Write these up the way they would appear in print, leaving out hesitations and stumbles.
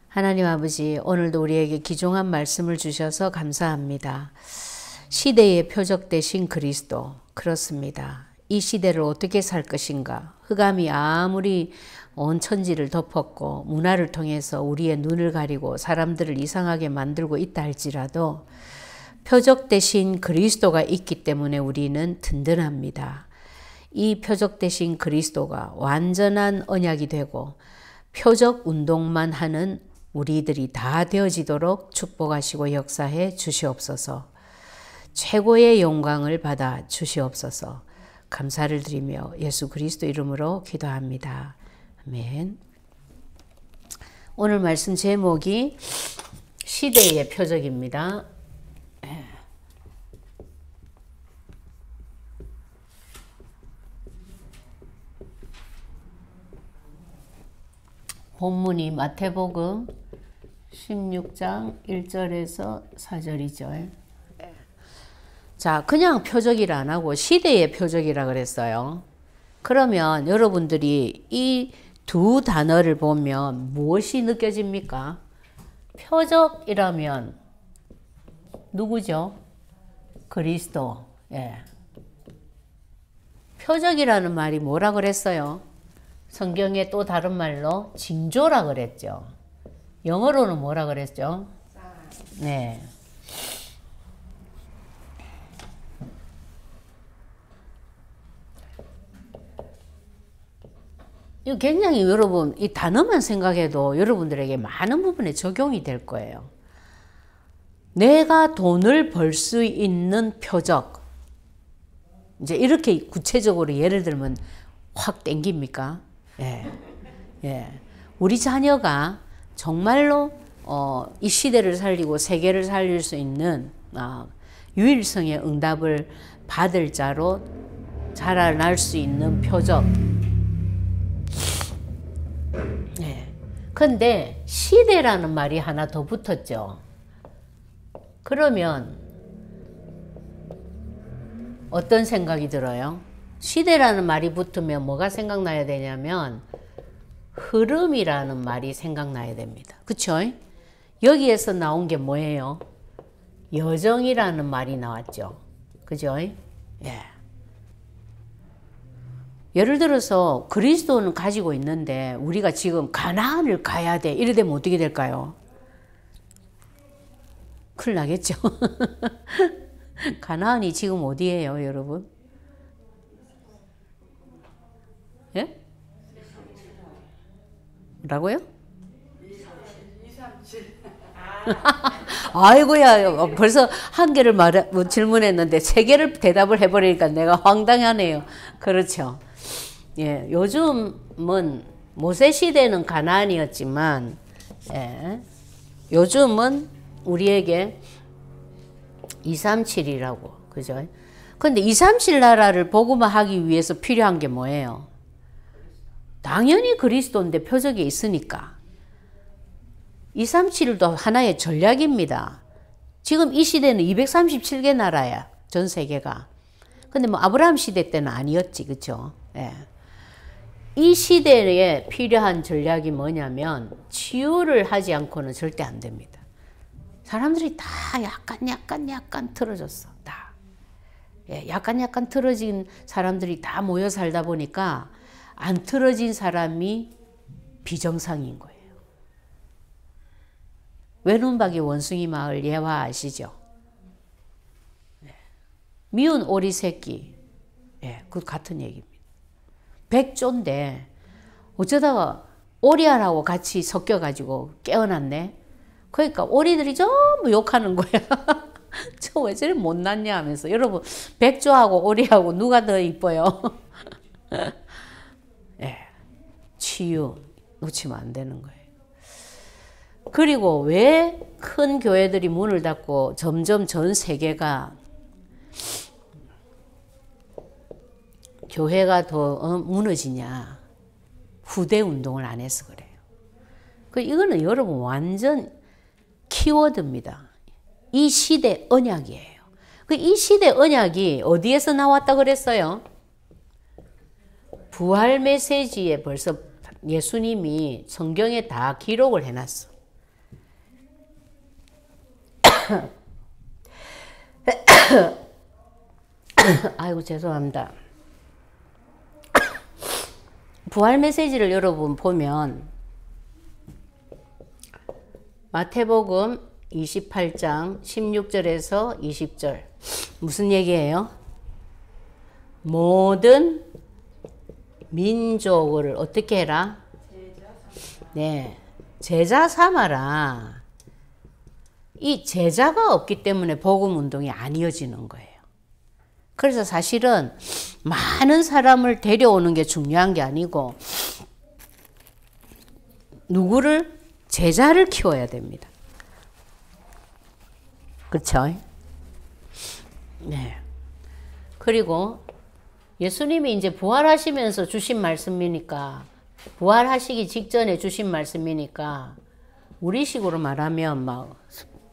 하나님 아버지, 오늘도 우리에게 귀중한 말씀을 주셔서 감사합니다. 시대의 표적 되신 그리스도, 그렇습니다. 이 시대를 어떻게 살 것인가? 흑암이 아무리 온 천지를 덮었고 문화를 통해서 우리의 눈을 가리고 사람들을 이상하게 만들고 있다 할지라도 표적 되신 그리스도가 있기 때문에 우리는 든든합니다. 이 표적 되신 그리스도가 완전한 언약이 되고 표적 운동만 하는 우리들이 다 되어지도록 축복하시고 역사해 주시옵소서. 최고의 영광을 받아 주시옵소서. 감사를 드리며 예수 그리스도 이름으로 기도합니다. 아멘. 오늘 말씀 제목이 시대의 표적입니다. 본문이 마태복음 16장 1절에서 4절이죠. 자, 그냥 표적이라 안 하고 시대의 표적이라 그랬어요. 그러면 여러분들이 이 두 단어를 보면 무엇이 느껴집니까? 표적이라면 누구죠? 그리스도. 예. 표적이라는 말이 뭐라 그랬어요? 성경에 또 다른 말로 징조라 그랬죠. 영어로는 뭐라 그랬죠? 네. 이거 굉장히 여러분, 이 단어만 생각해도 여러분들에게 많은 부분에 적용이 될 거예요. 내가 돈을 벌 수 있는 표적. 이제 이렇게 구체적으로 예를 들면 확 땡깁니까? 예. 예. 우리 자녀가 정말로 이 시대를 살리고 세계를 살릴 수 있는 유일성의 응답을 받을 자로 자라날 수 있는 표적. 예. 근데 시대라는 말이 하나 더 붙었죠. 그러면 어떤 생각이 들어요? 시대라는 말이 붙으면 뭐가 생각나야 되냐면 흐름이라는 말이 생각나야 됩니다. 그쵸? 여기에서 나온 게 뭐예요? 여정이라는 말이 나왔죠. 그죠? 예. 예를 들어서 그리스도는 가지고 있는데 우리가 지금 가나안을 가야 돼. 이래 되면 어떻게 될까요? 큰일 나겠죠. 가나안이 지금 어디예요, 여러분? 예? 뭐라고요? 237. 아이고야, 벌써 한 개를 질문했는데 세 개를 대답을 해버리니까 내가 황당하네요. 그렇죠. 예, 요즘은 모세 시대는 가나안이었지만, 예, 요즘은 우리에게 237이라고, 그죠? 근데 237 나라를 복음화하기 위해서 필요한 게 뭐예요? 당연히 그리스도인데 표적이 있으니까. 237도 하나의 전략입니다. 지금 이 시대는 237개 나라야, 전 세계가. 근데 뭐 아브라함 시대 때는 아니었지, 그쵸? 예. 이 시대에 필요한 전략이 뭐냐면 치유를 하지 않고는 절대 안 됩니다. 사람들이 다 약간 틀어졌어. 다. 예, 약간 틀어진 사람들이 다 모여 살다 보니까 안 틀어진 사람이 비정상인 거예요. 외눈박이 원숭이 마을 예화 아시죠? 예. 미운 오리 새끼. 예, 그 같은 얘기입니다. 백조인데 어쩌다가 오리알하고 같이 섞여가지고 깨어났네. 그러니까 오리들이 전부 욕하는 거야. 저 왜 저래 못났냐 하면서. 여러분, 백조하고 오리하고 누가 더 이뻐요? 예, 치유 놓치면 안 되는 거예요. 그리고 왜 큰 교회들이 문을 닫고 점점 전 세계가 교회가 더 무너지냐? 후대 운동을 안 해서 그래요. 이거는 여러분 완전 키워드입니다. 이 시대 언약이에요. 이 시대 언약이 어디에서 나왔다 그랬어요? 부활 메시지에 벌써 예수님이 성경에 다 기록을 해놨어. 아이고 죄송합니다. 부활 메시지를 여러분 보면 마태복음 28장 16절에서 20절 무슨 얘기예요? 모든 민족을 어떻게 해라? 네, 제자 삼아라. 이 제자가 없기 때문에 복음 운동이 안 이어지는 거예요. 그래서 사실은 많은 사람을 데려오는 게 중요한 게 아니고 누구를? 제자를 키워야 됩니다. 그렇죠? 네. 그리고 예수님이 이제 부활하시면서 주신 말씀이니까 부활하시기 직전에 주신 말씀이니까 우리식으로 말하면 막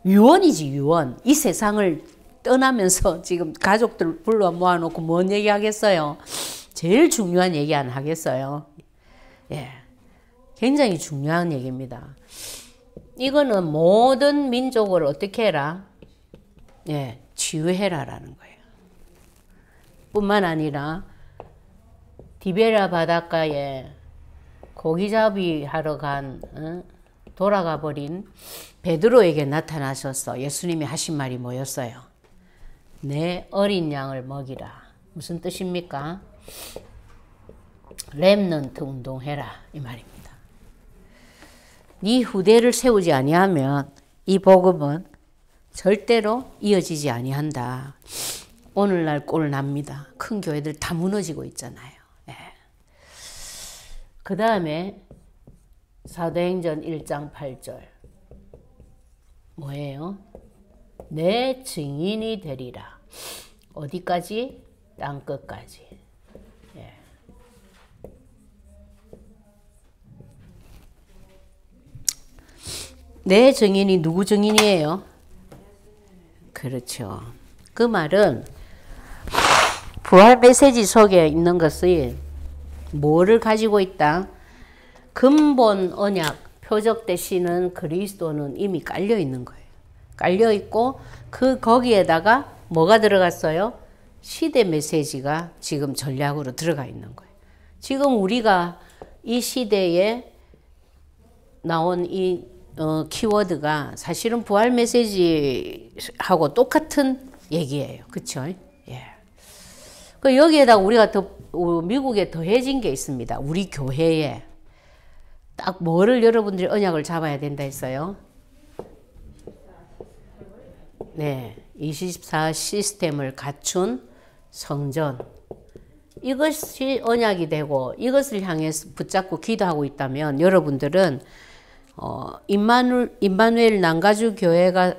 유언이지 유언. 이 세상을 떠나면서 지금 가족들 불러 모아놓고 뭔 얘기 하겠어요? 제일 중요한 얘기 안 하겠어요? 예, 굉장히 중요한 얘기입니다. 이거는 모든 민족을 어떻게 해라? 예, 치유해라라는 거예요. 뿐만 아니라 디베라 바닷가에 고기잡이 하러 돌아가 버린 베드로에게 나타나셔서 예수님이 하신 말이 뭐였어요? 내 어린 양을 먹이라. 무슨 뜻입니까? 렘넌트 운동해라 이 말입니다. 네 후대를 세우지 아니하면 이 복음은 절대로 이어지지 아니한다. 오늘날 꼴 납니다. 큰 교회들 다 무너지고 있잖아요. 예. 그 다음에 사도행전 1장 8절 뭐예요? 내 증인이 되리라. 어디까지? 땅끝까지. 예. 내 증인이 누구 증인이에요? 그렇죠. 그 말은 부활 메시지 속에 있는 것이 뭐를 가지고 있다? 근본 언약, 표적 되시는 그리스도는 이미 깔려 있는 거예요. 깔려 있고 거기에다가 뭐가 들어갔어요? 시대 메시지가 지금 전략으로 들어가 있는 거예요. 지금 우리가 이 시대에 나온 이 키워드가 사실은 부활 메시지하고 똑같은 얘기예요. 그렇죠? 예. 그 여기에다 우리가 미국에 더해진 게 있습니다. 우리 교회에 딱 뭐를 여러분들이 언약을 잡아야 된다 했어요? 네, 24 시스템을 갖춘 성전. 이것이 언약이 되고 이것을 향해서 붙잡고 기도하고 있다면 여러분들은 임마누엘 난가주 교회가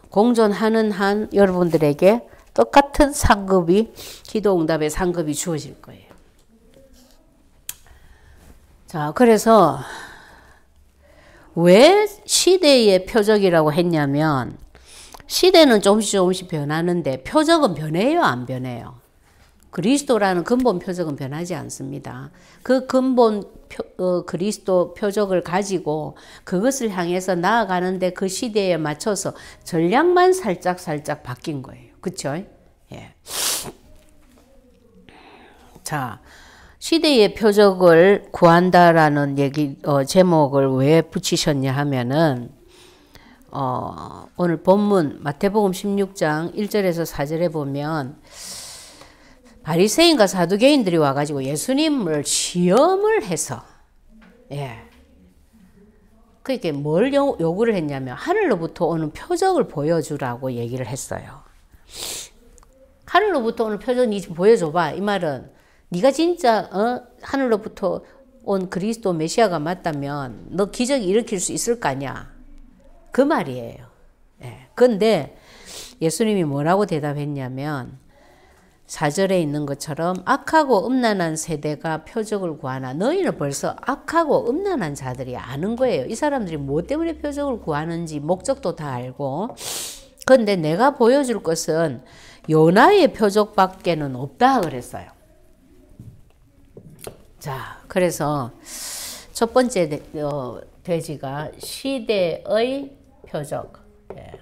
공존하는 한 여러분들에게 똑같은 상급이 기도응답의 상급이 주어질 거예요. 자, 그래서 왜 시대의 표적이라고 했냐면 시대는 조금씩 변하는데 표적은 변해요, 안 변해요? 그리스도라는 근본 표적은 변하지 않습니다. 그 근본 그리스도 표적을 가지고 그것을 향해서 나아가는데 그 시대에 맞춰서 전략만 살짝 바뀐 거예요. 그렇죠? 예. 자, 시대의 표적을 구한다라는 얘기 제목을 왜 붙이셨냐 하면은 오늘 본문 마태복음 16장 1절에서 4절에 보면 바리새인과 사두개인들이 와가지고 예수님을 시험을 해서 그렇게 뭘 요구를 했냐면 하늘로부터 오는 표적을 보여주라고 얘기를 했어요. 하늘로부터 오는 표적 니 보여줘봐. 이 말은 네가 진짜 하늘로부터 온 그리스도 메시아가 맞다면 너 기적 일으킬 수 있을 거 아니야. 그 말이에요. 그런데 예수님이 뭐라고 대답했냐면 4절에 있는 것처럼 악하고 음란한 세대가 표적을 구하나 너희는 벌써 악하고 음란한 자들이 아는 거예요. 이 사람들이 뭐 때문에 표적을 구하는지 목적도 다 알고 그런데 내가 보여줄 것은 요나의 표적밖에는 없다 그랬어요. 자, 그래서 첫 번째 돼지가 시대의 표적, 예.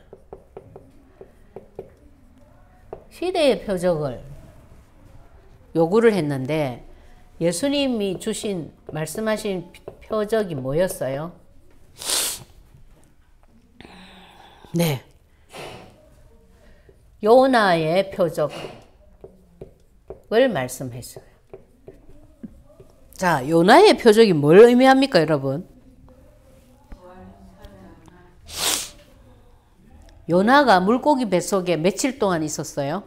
시대의 표적을 요구를 했는데 예수님이 주신 말씀하신 표적이 뭐였어요? 네. 요나의 표적을 말씀했어요. 자, 요나의 표적이 뭘 의미합니까, 여러분? 요나가 물고기 뱃속에 며칠 동안 있었어요?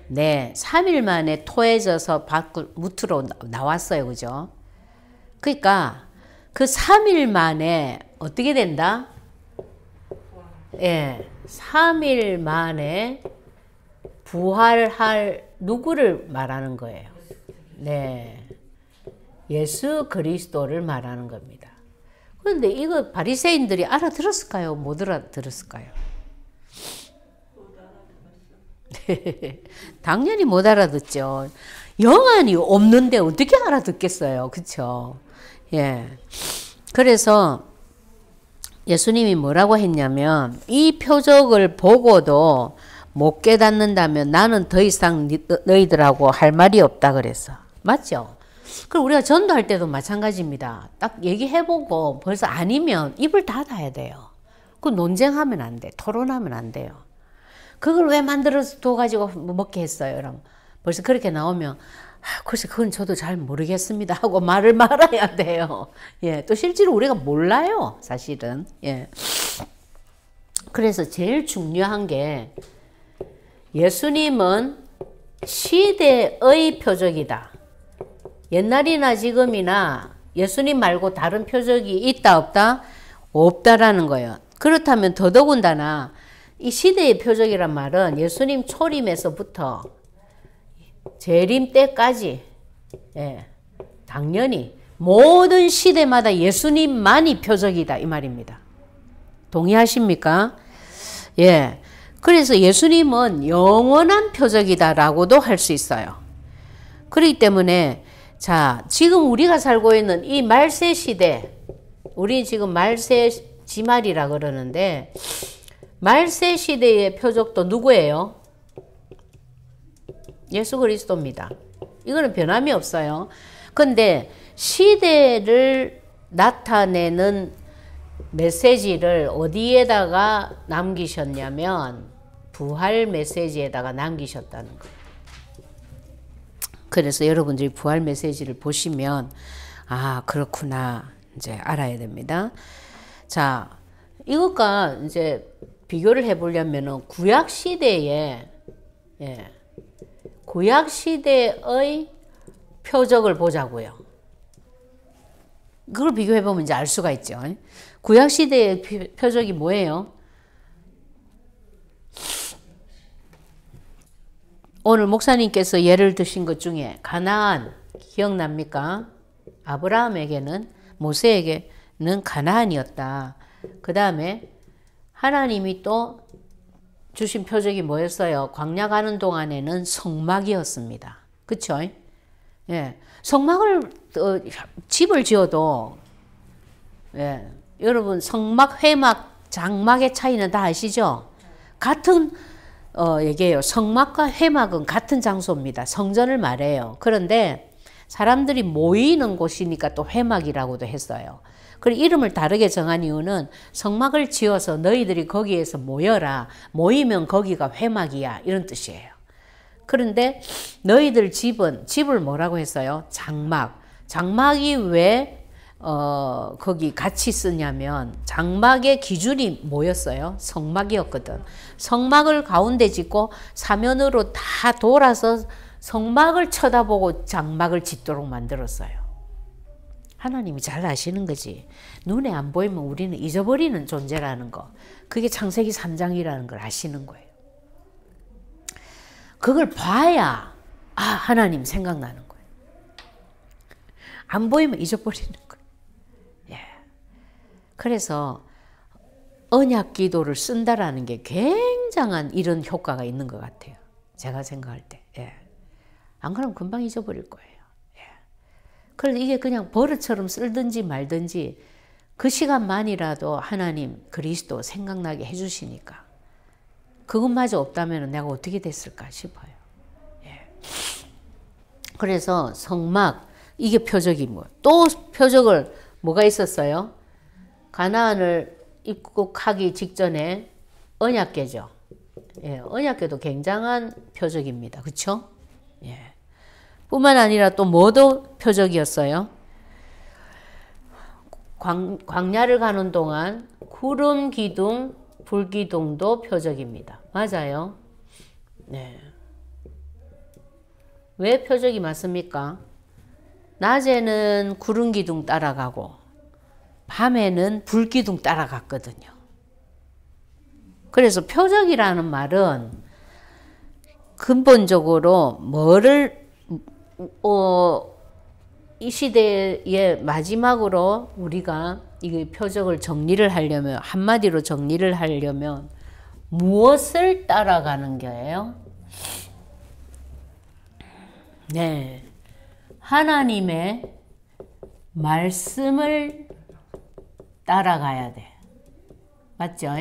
네, 3일 만에 토해져서 밖으로 무트로 나왔어요. 그죠? 그러니까 그 3일 만에 어떻게 된다? 예, 3일 만에 부활할 누구를 말하는 거예요? 네, 예수 그리스도를 말하는 겁니다. 그런데 이거 바리새인들이 알아들었을까요? 못 알아들었을까요? 당연히 못 알아듣죠. 영안이 없는데 어떻게 알아듣겠어요? 그쵸? 예. 그래서 예수님이 뭐라고 했냐면, 이 표적을 보고도 못 깨닫는다면 나는 더 이상 너희들하고 할 말이 없다 그랬어. 맞죠? 그럼 우리가 전도할 때도 마찬가지입니다. 딱 얘기해보고 벌써 아니면 입을 닫아야 돼요. 그 논쟁하면 안 돼. 토론하면 안 돼요. 그걸 왜 만들어서 둬가지고 먹게 했어요? 그럼 벌써 그렇게 나오면 글쎄 그건 저도 잘 모르겠습니다 하고 말을 말아야 돼요. 예, 또 실제로 우리가 몰라요, 사실은. 예. 그래서 제일 중요한 게 예수님은 시대의 표적이다. 옛날이나 지금이나 예수님 말고 다른 표적이 있다 없다? 없다라는 거예요. 그렇다면 더더군다나 이 시대의 표적이란 말은 예수님 초림에서부터 재림 때까지, 예, 당연히 모든 시대마다 예수님만이 표적이다 이 말입니다. 동의하십니까? 예. 그래서 예수님은 영원한 표적이다라고도 할 수 있어요. 그렇기 때문에 자, 지금 우리가 살고 있는 이 말세 시대, 우리 지금 말세 지말이라 그러는데 말세 시대의 표적도 누구예요? 예수 그리스도입니다. 이거는 변함이 없어요. 근데 시대를 나타내는 메시지를 어디에다가 남기셨냐면 부활 메시지에다가 남기셨다는 거예요. 그래서 여러분들이 부활 메시지를 보시면 아, 그렇구나 이제 알아야 됩니다. 자, 이것과 이제 비교를 해보려면은 구약 시대에, 예, 구약 시대의 표적을 보자고요. 그걸 비교해보면 이제 알 수가 있죠. 구약 시대의 표적이 뭐예요? 오늘 목사님께서 예를 드신 것 중에 가나안 기억납니까? 아브라함에게는, 모세에게는 가나안이었다. 그 다음에 하나님이 또 주신 표적이 뭐였어요? 광야 가는 동안에는 성막이었습니다. 그쵸? 예. 성막을, 집을 지어도, 예. 여러분, 성막, 회막, 장막의 차이는 다 아시죠? 같은, 얘기해요. 성막과 회막은 같은 장소입니다. 성전을 말해요. 그런데 사람들이 모이는 곳이니까 또 회막이라고도 했어요. 그리고 이름을 다르게 정한 이유는 성막을 지어서 너희들이 거기에서 모여라. 모이면 거기가 회막이야. 이런 뜻이에요. 그런데 너희들 집을 뭐라고 했어요? 장막. 장막이 왜 거기 같이 쓰냐면 장막의 기준이 뭐였어요? 성막이었거든. 성막을 가운데 짓고 사면으로 다 돌아서 성막을 쳐다보고 장막을 짓도록 만들었어요. 하나님이 잘 아시는 거지. 눈에 안 보이면 우리는 잊어버리는 존재라는 거. 그게 창세기 3장이라는 걸 아시는 거예요. 그걸 봐야 아, 하나님 생각나는 거예요. 안 보이면 잊어버리는 거예요. 예. 그래서 언약 기도를 쓴다라는 게 굉장한 이런 효과가 있는 것 같아요. 제가 생각할 때. 예. 안 그러면 금방 잊어버릴 거예요. 예. 그래서 이게 그냥 버릇처럼 쓸든지 말든지 그 시간만이라도 하나님 그리스도 생각나게 해주시니까 그것마저 없다면 내가 어떻게 됐을까 싶어요. 예. 그래서 성막 이게 표적이 뭐예요? 또 표적을 뭐가 있었어요? 가나안을 입국하기 직전에 언약궤죠. 예, 언약궤도 굉장한 표적입니다. 그렇죠? 예. 뿐만 아니라 또 뭐도 표적이었어요? 광야를 가는 동안 구름 기둥, 불 기둥도 표적입니다. 맞아요? 네. 왜 표적이 맞습니까? 낮에는 구름 기둥 따라가고 밤에는 불 기둥 따라갔거든요. 그래서 표적이라는 말은 근본적으로 뭐를 이 시대의 마지막으로 우리가 이 표적을 정리를 하려면 한마디로 정리를 하려면 무엇을 따라가는 거예요? 네, 하나님의 말씀을 따라가야 돼. 맞죠?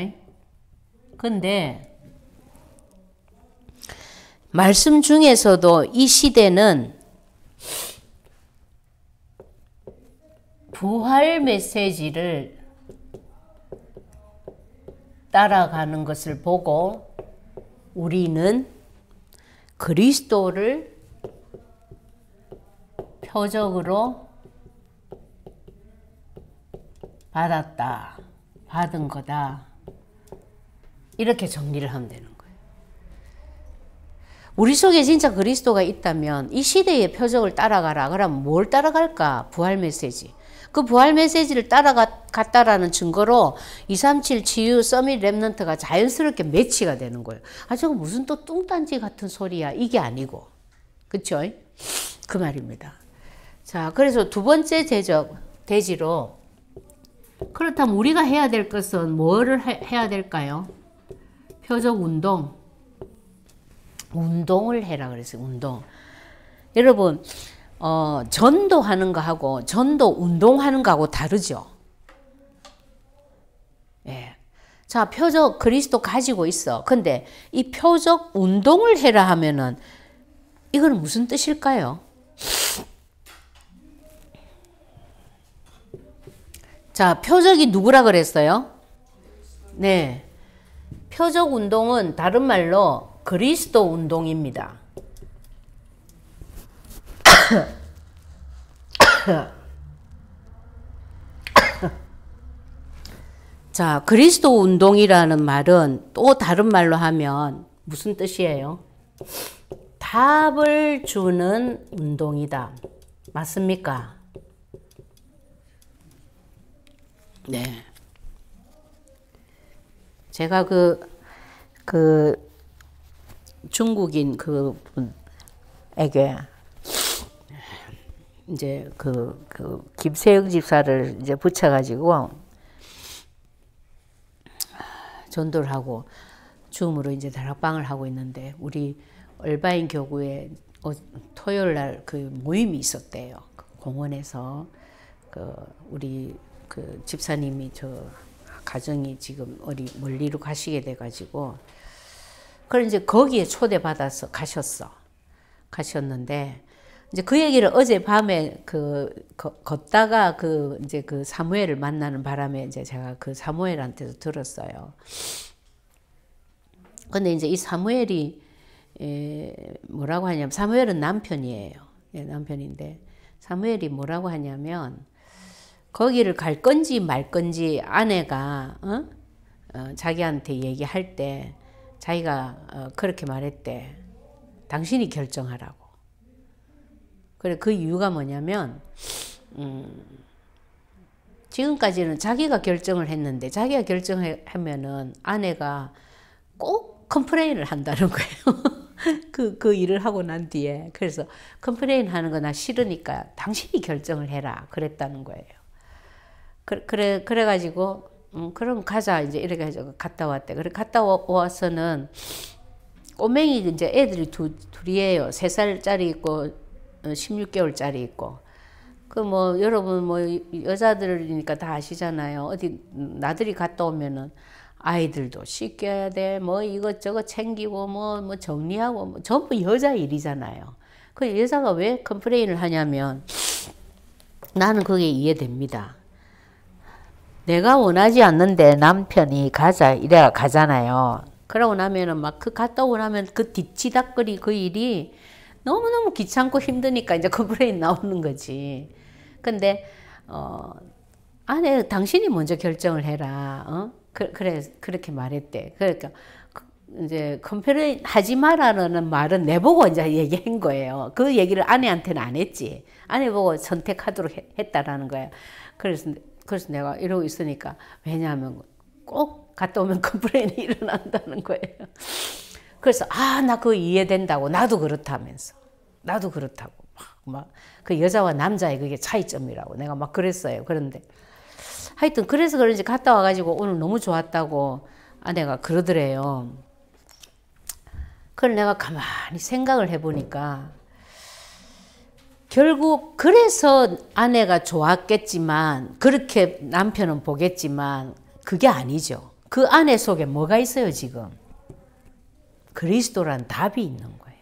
근데 말씀 중에서도 이 시대는 부활 메시지를 따라가는 것을 보고 우리는 그리스도를 표적으로 받았다, 받은 거다. 이렇게 정리를 하면 되는 거예요. 우리 속에 진짜 그리스도가 있다면 이 시대의 표적을 따라가라. 그러면 뭘 따라갈까? 부활 메시지. 그 부활 메시지를 따라갔다라는 증거로 237 치유 서밋 랩넌트가 자연스럽게 매치가 되는 거예요. 아, 저거 무슨 또 뚱딴지 같은 소리야. 이게 아니고. 그쵸? 그 말입니다. 자, 그래서 두 번째 대지로 그렇다면 우리가 해야 될 것은 뭐를 해야 될까요? 표적 운동. 운동을 해라 그랬어요. 운동. 여러분, 전도하는 거하고 전도 운동하는 거하고 다르죠. 예. 자, 표적 그리스도 가지고 있어. 근데 이 표적 운동을 해라 하면은 이거는 무슨 뜻일까요? 자, 표적이 누구라 그랬어요? 네. 표적 운동은 다른 말로 그리스도 운동입니다. 자, 그리스도 운동이라는 말은 또 다른 말로 하면 무슨 뜻이에요? 답을 주는 운동이다. 맞습니까? 네. 제가 그 중국인 그분에게 이제 김세영 집사를 이제 붙여가지고 전도를 하고 줌으로 이제 다락방을 하고 있는데 우리 얼바인 교구에 토요일 날 그 모임이 있었대요. 공원에서 우리 집사님이 가정이 지금 어디 멀리로 가시게 돼가지고 그래 이제 거기에 초대받아서 가셨는데 이제 그 얘기를 어젯밤에 걷다가 이제 사무엘을 만나는 바람에 이제 제가 그 사무엘한테서 들었어요. 근데 이제 이 사무엘이 뭐라고 하냐면 사무엘은 남편이에요. 예, 남편인데 사무엘이 뭐라고 하냐면 거기를 갈 건지 말 건지 아내가 자기한테 얘기할 때 자기가 그렇게 말했대. 당신이 결정하라고. 그래 그 이유가 뭐냐면 지금까지는 자기가 결정을 했는데 자기가 결정하면은 아내가 꼭 컴플레인을 한다는 거예요. 그 일을 하고 난 뒤에. 그래서 컴플레인 하는 거 나 싫으니까 당신이 결정을 해라. 그랬다는 거예요. 그래가지고 그럼 가자 이제 이렇게 해서 갔다 왔대. 그래 갔다 와서는 꼬맹이 이제 애들이 둘이에요. 3살짜리 있고 16개월짜리 있고. 그 뭐 여러분 뭐 여자들이니까 다 아시잖아요. 어디 나들이 갔다 오면은 아이들도 씻겨야 돼. 뭐 이것저것 챙기고 뭐 정리하고 뭐 전부 여자 일이잖아요. 그 여자가 왜 컴플레인을 하냐면 나는 그게 이해됩니다. 내가 원하지 않는데 남편이 가자 이래야 가잖아요. 그러고 나면은 막 그 갔다 오고 나면 그 뒤치다거리 그 일이 너무너무 귀찮고 힘드니까 이제 컴플레인 나오는 거지. 근데 아내 당신이 먼저 결정을 해라. 그래 그렇게 말했대. 그러니까 이제 컴플레인 하지 마라는 말은 내보고 이제 얘기한 거예요. 그 얘기를 아내한테는 안 했지. 아내 보고 선택하도록 했다라는 거예요. 그래서 내가 이러고 있으니까 왜냐하면 꼭 갔다 오면 컴플레인이 일어난다는 거예요. 그래서 나 그거 이해된다고 나도 그렇다면서 나도 그렇다고 막 그 여자와 남자의 그게 차이점이라고 내가 막 그랬어요. 그런데 하여튼 그래서 그런지 갔다 와가지고 오늘 너무 좋았다고 아내가 그러더래요. 그걸 내가 가만히 생각을 해보니까 결국 그래서 아내가 좋았겠지만 그렇게 남편은 보겠지만 그게 아니죠. 그 아내 속에 뭐가 있어요 지금? 그리스도란 답이 있는 거예요.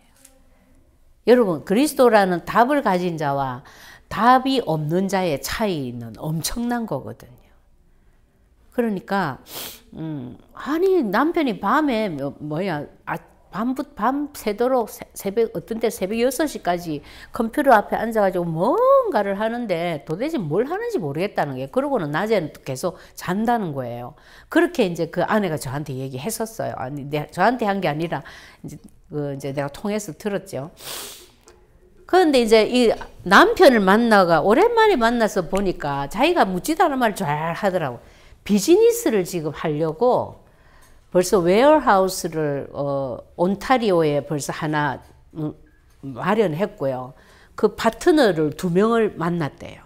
여러분 그리스도라는 답을 가진 자와 답이 없는 자의 차이는 엄청난 거거든요. 그러니까 아니 남편이 밤에 밤 새도록 새벽 어떤 때 새벽 6시까지 컴퓨터 앞에 앉아가지고 뭔가를 하는데 도대체 뭘 하는지 모르겠다는 게 그러고는 낮에는 계속 잔다는 거예요. 그렇게 이제 그 아내가 저한테 얘기했었어요. 아니 저한테 한 게 아니라 이제 내가 통해서 들었죠. 그런데 이제 이 남편을 만나가 오랜만에 만나서 보니까 자기가 묻지도 않은 말을 잘 하더라고. 비즈니스를 지금 하려고 벌써 웨어하우스를 온타리오에 벌써 하나 마련했고요. 그 파트너를 2명을 만났대요.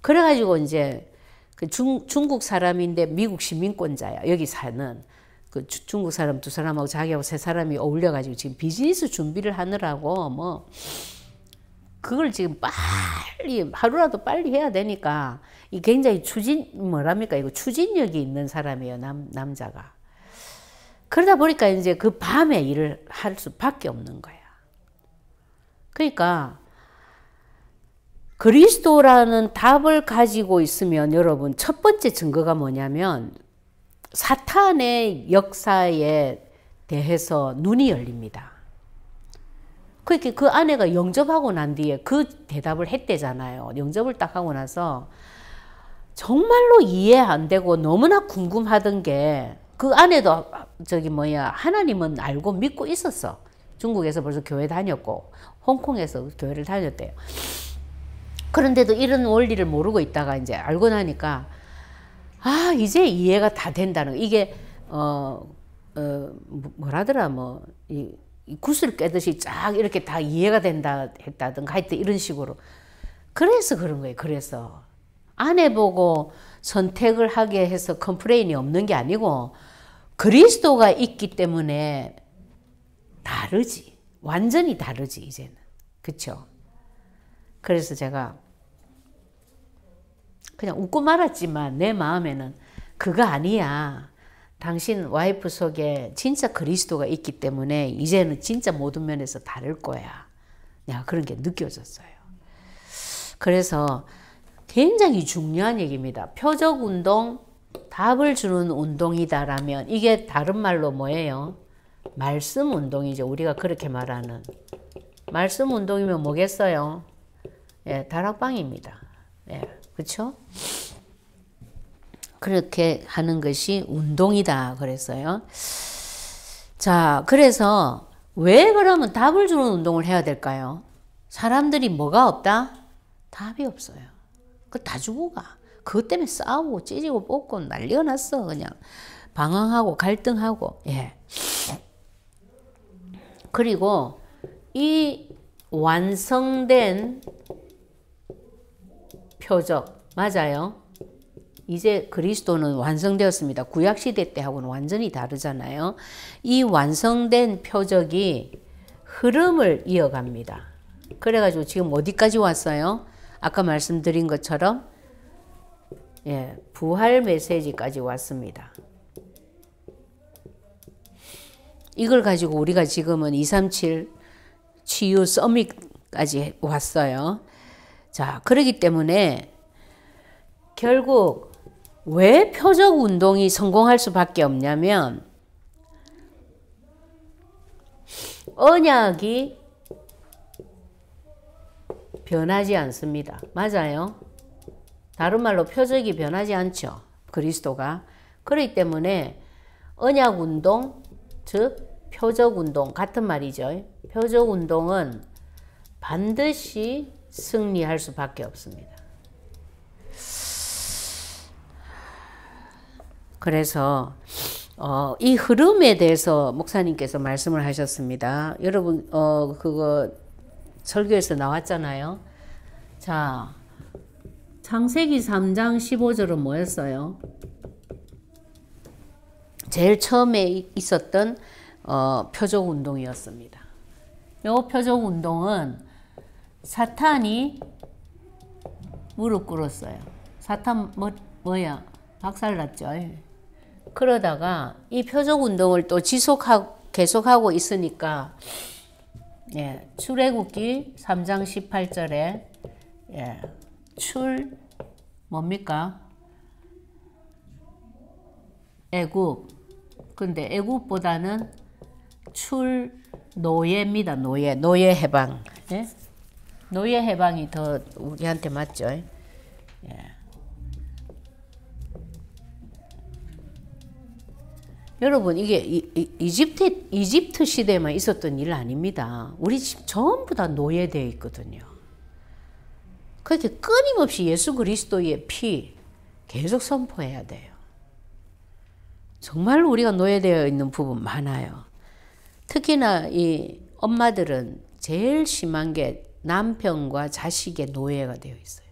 그래가지고 이제 그 중국 사람인데 미국 시민권자야. 여기 사는 그 중국 사람 2사람하고 자기하고 3사람이 어울려가지고 지금 비즈니스 준비를 하느라고 뭐 그걸 지금 빨리 하루라도 빨리 해야 되니까 이 굉장히 추진력이 있는 사람이에요. 남자가. 그러다 보니까 이제 그 밤에 일을 할 수밖에 없는 거야. 그러니까 그리스도라는 답을 가지고 있으면 여러분 첫 번째 증거가 뭐냐면 사탄의 역사에 대해서 눈이 열립니다. 그렇게 그 아내가 영접하고 난 뒤에 그 대답을 했대잖아요. 영접을 딱 하고 나서 정말로 이해 안 되고 너무나 궁금하던 게 그 아내도 하나님은 알고 믿고 있었어. 중국에서 벌써 교회 다녔고 홍콩에서 교회를 다녔대요. 그런데도 이런 원리를 모르고 있다가 이제 알고 나니까 이제 이해가 다 된다는 거. 이게 뭐라더라 이 구슬 깨듯이 쫙 이렇게 다 이해가 된다 했다든가 하여튼 이런 식으로. 그래서 그런 거예요. 그래서 아내 보고 선택을 하게 해서 컴플레인이 없는 게 아니고 그리스도가 있기 때문에 다르지. 완전히 다르지 이제는. 그렇죠? 그래서 제가 그냥 웃고 말았지만 내 마음에는 그거 아니야. 당신 와이프 속에 진짜 그리스도가 있기 때문에 이제는 진짜 모든 면에서 다를 거야. 내가 그런 게 느껴졌어요. 그래서 굉장히 중요한 얘기입니다. 표적 운동, 답을 주는 운동이다라면 이게 다른 말로 뭐예요? 말씀 운동이죠. 우리가 그렇게 말하는. 말씀 운동이면 뭐겠어요? 예, 다락방입니다. 예, 그렇죠? 그렇게 하는 것이 운동이다 그랬어요. 자, 그래서 왜 그러면 답을 주는 운동을 해야 될까요? 사람들이 뭐가 없다? 답이 없어요. 그 다 주고 가. 그것 때문에 싸우고 찌지고 뽑고 난리가 났어. 그냥 방황하고 갈등하고. 예. 그리고 이 완성된 표적 맞아요. 이제 그리스도는 완성되었습니다. 구약시대 때하고는 완전히 다르잖아요. 이 완성된 표적이 흐름을 이어갑니다. 그래가지고 지금 어디까지 왔어요? 아까 말씀드린 것처럼 예, 부활 메시지까지 왔습니다. 이걸 가지고 우리가 지금은 237 치유 서밋까지 왔어요. 자, 그렇기 때문에 결국 왜 표적 운동이 성공할 수밖에 없냐면 언약이 변하지 않습니다. 맞아요. 다른 말로 표적이 변하지 않죠. 그리스도가. 그렇기 때문에 언약 운동, 즉 표적 운동 같은 말이죠. 표적 운동은 반드시 승리할 수밖에 없습니다. 그래서 이 흐름에 대해서 목사님께서 말씀을 하셨습니다. 여러분 그거 설교에서 나왔잖아요. 자, 창세기 3장 15절은 뭐였어요? 제일 처음에 있었던 표적 운동이었습니다. 이 표적 운동은 사탄이 무릎 꿇었어요. 사탄 뭐야? 박살났죠. 그러다가 이 표적 운동을 또 계속하고 있으니까 예, 출애굽기 3장 18절에 예, 뭡니까? 애굽. 근데 애굽보다는 노예입니다. 노예 해방. 예? 노예 해방이 더 우리한테 맞죠? 예. 여러분 이게 이집트 시대만 있었던 일 아닙니다. 우리 집 전부 다 노예되어 있거든요. 그렇게 끊임없이 예수 그리스도의 피 계속 선포해야 돼요. 정말 우리가 노예되어 있는 부분 많아요. 특히나 이 엄마들은 제일 심한 게 남편과 자식의 노예가 되어 있어요.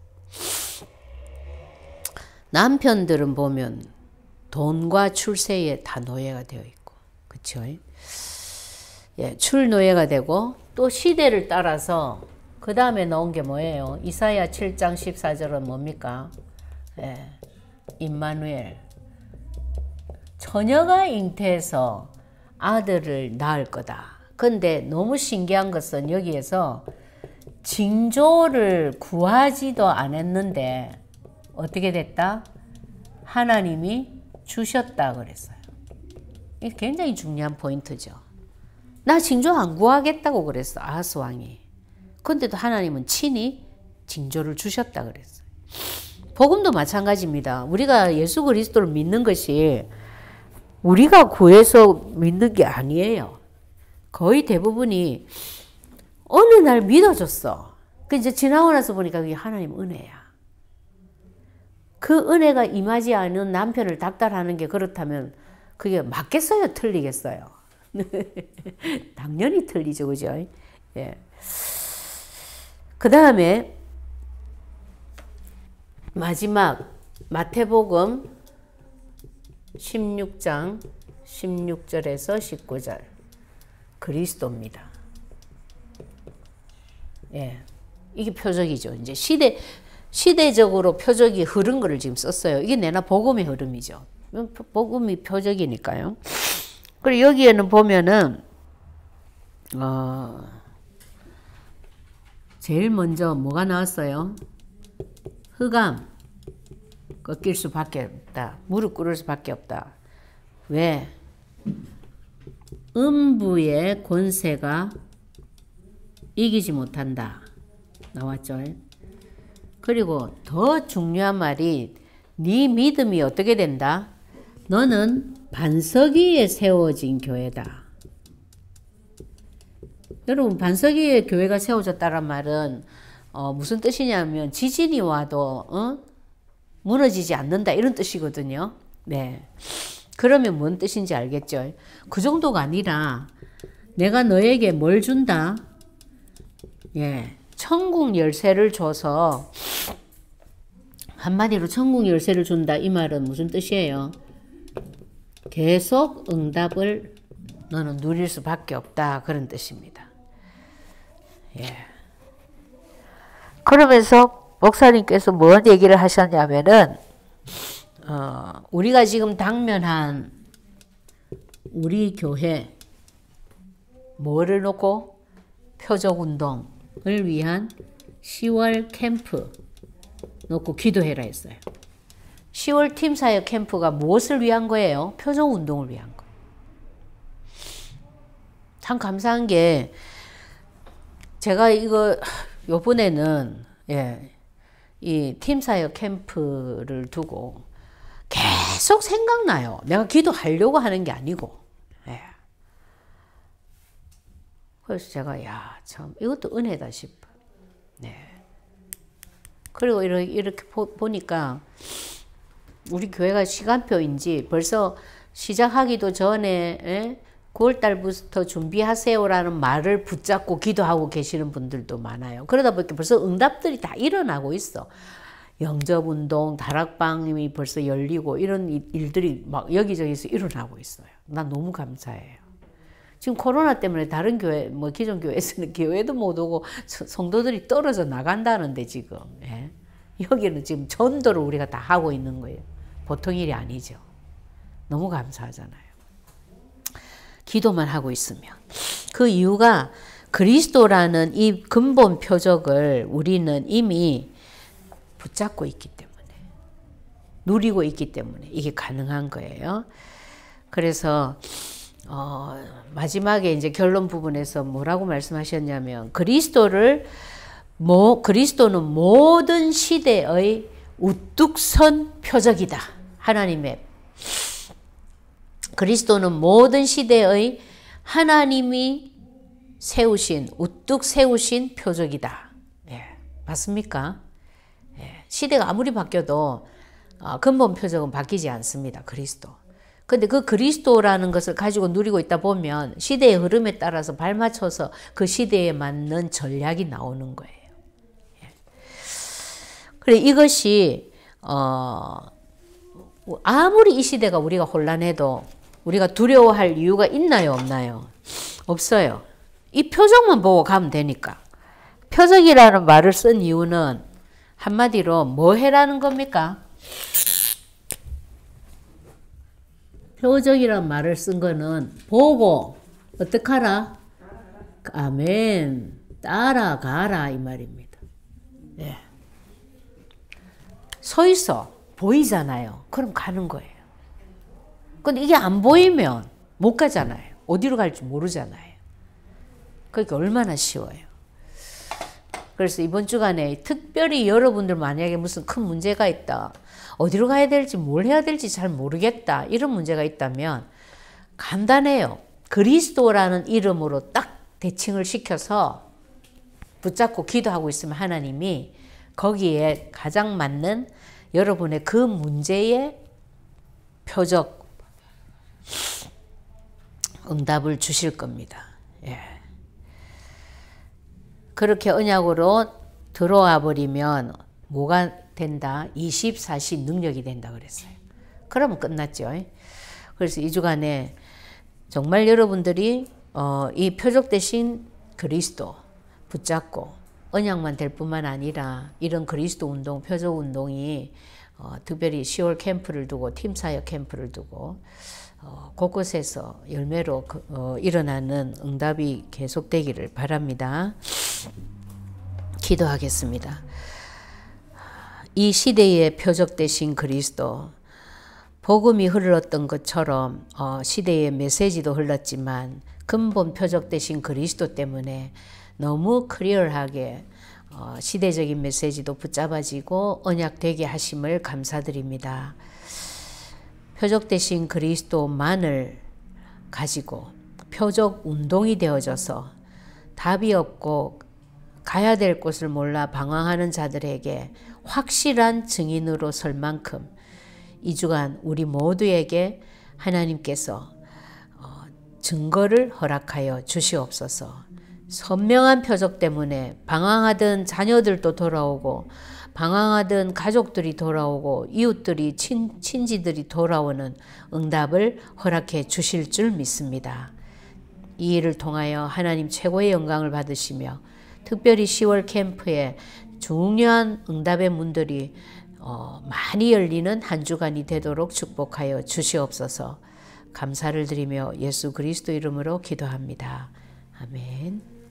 남편들은 보면 돈과 출세에 다 노예가 되어 있고, 그렇죠? 예, 출노예가 되고 또 시대를 따라서 그 다음에 나온 게 뭐예요? 이사야 7장 14절은 뭡니까? 예, 임마누엘. 처녀가 잉태해서 아들을 낳을 거다. 근데 너무 신기한 것은 여기에서 징조를 구하지도 않았는데 어떻게 됐다? 하나님이 주셨다 그랬어요. 이게 굉장히 중요한 포인트죠. 나 징조 안 구하겠다고 그랬어. 아하스 왕이. 근데도 하나님은 친히 징조를 주셨다 그랬어요. 복음도 마찬가지입니다. 우리가 예수 그리스도를 믿는 것이 우리가 구해서 믿는 게 아니에요. 거의 대부분이 어느 날 믿어줬어. 그 이제 지나고 나서 보니까 그게 하나님 은혜야. 그 은혜가 임하지 않은 남편을 닥달하는 게 그렇다면 그게 맞겠어요? 틀리겠어요? 당연히 틀리죠. 그죠? 예. 그 다음에 마지막 마태복음 16장 16절에서 19절 그리스도입니다. 예, 이게 표적이죠. 이제 시대적으로 표적이 흐른 거를 지금 썼어요. 이게 내나 복음의 흐름이죠. 복음이 표적이니까요. 그리고 여기에는 보면은 제일 먼저 뭐가 나왔어요? 흑암 꺾일 수밖에 없다. 무릎 꿇을 수밖에 없다. 왜? 음부의 권세가 이기지 못한다. 나왔죠? 그리고 더 중요한 말이 네 믿음이 어떻게 된다? 너는 반석 위에 세워진 교회다. 여러분 반석 위에 교회가 세워졌다는 말은 무슨 뜻이냐면 지진이 와도 무너지지 않는다 이런 뜻이거든요. 네. 그러면 뭔 뜻인지 알겠죠? 그 정도가 아니라 내가 너에게 뭘 준다? 예, 천국 열쇠를 줘서 한마디로 천국 열쇠를 준다 이 말은 무슨 뜻이에요? 계속 응답을 너는 누릴 수밖에 없다 그런 뜻입니다. 예. 그러면서 목사님께서 뭔 얘기를 하셨냐면은 우리가 지금 당면한 우리 교회 뭐를 놓고 표적운동을 위한 10월 캠프 놓고 기도해라 했어요. 10월 팀사역 캠프가 무엇을 위한 거예요? 표적운동을 위한 거예요. 참 감사한 게 제가 이거 요번에는 이 팀사역 캠프를 두고 계속 생각나요. 내가 기도하려고 하는 게 아니고. 그래서 제가 참 이것도 은혜다 싶어. 그리고 이렇게 보니까 우리 교회가 시간표인지 벌써 시작하기도 전에 9월달부터 준비하세요라는 말을 붙잡고 기도하고 계시는 분들도 많아요. 그러다 보니까 벌써 응답들이 다 일어나고 있어. 영접운동, 다락방이 벌써 열리고 이런 일들이 막 여기저기서 일어나고 있어요. 난 너무 감사해요. 지금 코로나 때문에 다른 교회, 뭐 기존 교회에서는 교회도 못 오고 성도들이 떨어져 나간다는데 지금 여기는 지금 전도를 우리가 다 하고 있는 거예요. 보통 일이 아니죠. 너무 감사하잖아요. 기도만 하고 있으면. 그 이유가 그리스도라는 이 근본 표적을 우리는 이미 붙잡고 있기 때문에, 누리고 있기 때문에 이게 가능한 거예요. 그래서 마지막에 이제 결론 부분에서 뭐라고 말씀하셨냐면 그리스도는 모든 시대의 우뚝 선 표적이다. 그리스도는 모든 시대의 하나님이 세우신, 우뚝 세우신 표적이다. 맞습니까? 시대가 아무리 바뀌어도 근본 표적은 바뀌지 않습니다. 그리스도. 근데 그 그리스도라는 것을 가지고 누리고 있다 보면 시대의 흐름에 따라서 발맞춰서 그 시대에 맞는 전략이 나오는 거예요. 그래 이것이 아무리 이 시대가 우리가 혼란해도 우리가 두려워할 이유가 있나요? 없나요? 없어요. 이 표적만 보고 가면 되니까. 표적이라는 말을 쓴 이유는 한마디로 뭐 해라는 겁니까? 표적이라는 말을 쓴 거는 보고 어떡하라? 아멘. 따라가라 이 말입니다. 서 있어. 보이잖아요. 그럼 가는 거예요. 근데 이게 안 보이면 못 가잖아요. 어디로 갈지 모르잖아요. 그러니까 얼마나 쉬워요. 그래서 이번 주간에 특별히 여러분들 만약에 무슨 큰 문제가 있다. 어디로 가야 될지 뭘 해야 될지 잘 모르겠다. 이런 문제가 있다면 간단해요. 그리스도라는 이름으로 딱 대칭을 시켜서 붙잡고 기도하고 있으면 하나님이 거기에 가장 맞는 여러분의 그 문제의 표적 응답을 주실 겁니다. 그렇게 언약으로 들어와 버리면 뭐가 된다? 24시 능력이 된다 그랬어요. 그러면 끝났죠. 그래서 이 주간에 정말 여러분들이 이 표적 대신 그리스도 붙잡고 언약만 될 뿐만 아니라 이런 그리스도 운동, 표적 운동이 특별히 10월 캠프를 두고 팀사역 캠프를 두고 곳곳에서 열매로 일어나는 응답이 계속되기를 바랍니다. 기도하겠습니다. 이 시대의 표적 되신 그리스도, 복음이 흘렀던 것처럼 시대의 메시지도 흘렀지만 근본 표적 되신 그리스도 때문에 너무 클리어하게 시대적인 메시지도 붙잡아지고 언약되게 하심을 감사드립니다. 표적 되신 그리스도만을 가지고 표적 운동이 되어져서 답이 없고 가야 될 곳을 몰라 방황하는 자들에게 확실한 증인으로 설 만큼 이 주간 우리 모두에게 하나님께서 증거를 허락하여 주시옵소서. 선명한 표적 때문에 방황하던 자녀들도 돌아오고 방황하던 가족들이 돌아오고 이웃들이 친지들이 돌아오는 응답을 허락해 주실 줄 믿습니다. 이 일을 통하여 하나님 최고의 영광을 받으시며 특별히 10월 캠프에 중요한 응답의 문들이 많이 열리는 한 주간이 되도록 축복하여 주시옵소서. 감사를 드리며 예수 그리스도 이름으로 기도합니다. 아멘.